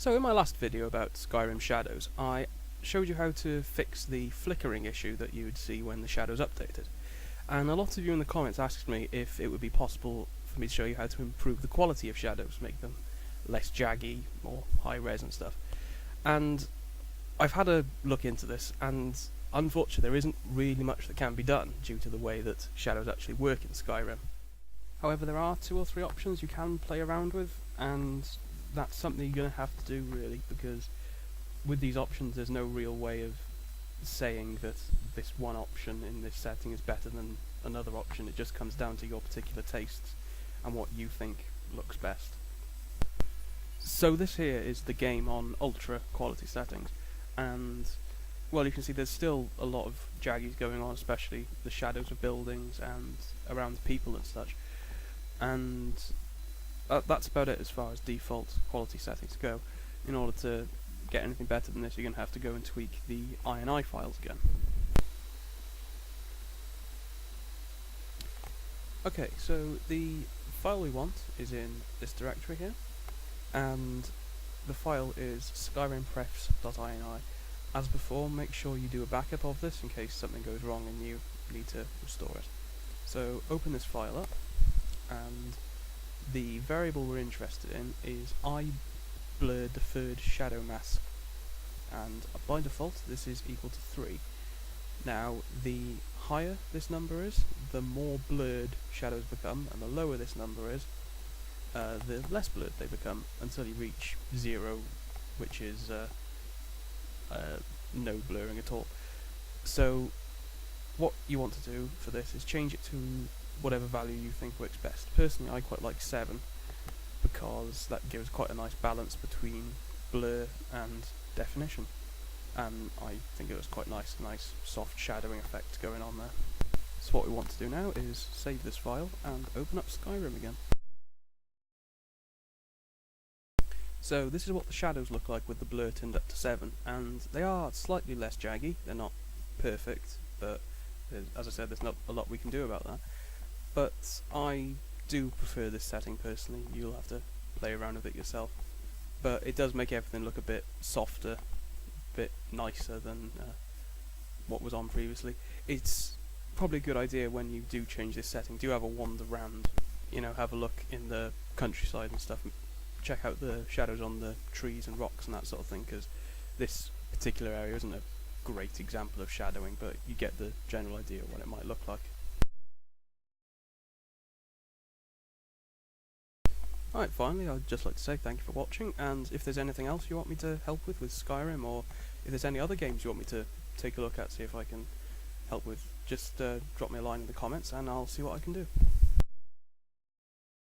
So in my last video about Skyrim Shadows, I showed you how to fix the flickering issue that you would see when the shadows updated. And a lot of you in the comments asked me if it would be possible for me to show you how to improve the quality of shadows, make them less jaggy, more high res and stuff. And I've had a look into this, and unfortunately there isn't really much that can be done due to the way that shadows actually work in Skyrim. However, there are 2 or 3 options you can play around with, and that's something you're going to have to do really, because with these options there's no real way of saying that this one option in this setting is better than another option. It just comes down to your particular tastes and what you think looks best. So this here is the game on ultra quality settings, and well, you can see there's still a lot of jaggies going on, especially the shadows of buildings and around people and such, and that's about it as far as default quality settings go. In order to get anything better than this, you're going to have to go and tweak the INI files again. Okay, so the file we want is in this directory here, and the file is skyrimprefs.ini. As before, make sure you do a backup of this in case something goes wrong and you need to restore it. So open this file up, and the variable we're interested in is iBlur deferred shadow mask, and by default this is equal to 3. Now, the higher this number is, the more blurred shadows become, and the lower this number is, the less blurred they become, until you reach 0, which is no blurring at all. So what you want to do for this is change it to whatever value you think works best. Personally, I quite like 7, because that gives quite a nice balance between blur and definition, and I think it was quite nice soft shadowing effect going on there. So what we want to do now is save this file and open up Skyrim again. So this is what the shadows look like with the blur turned up to 7, and they are slightly less jaggy. They're not perfect, but as I said, there's not a lot we can do about that. But I do prefer this setting personally. You'll have to play around with it yourself, but it does make everything look a bit softer, a bit nicer than what was on previously. It's probably a good idea when you do change this setting, do have a wander around, you know, have a look in the countryside and stuff, check out the shadows on the trees and rocks and that sort of thing, because this particular area isn't a great example of shadowing, but you get the general idea of what it might look like. Alright, finally, I'd just like to say thank you for watching, and if there's anything else you want me to help with Skyrim, or if there's any other games you want me to take a look at, see if I can help with, just drop me a line in the comments and I'll see what I can do.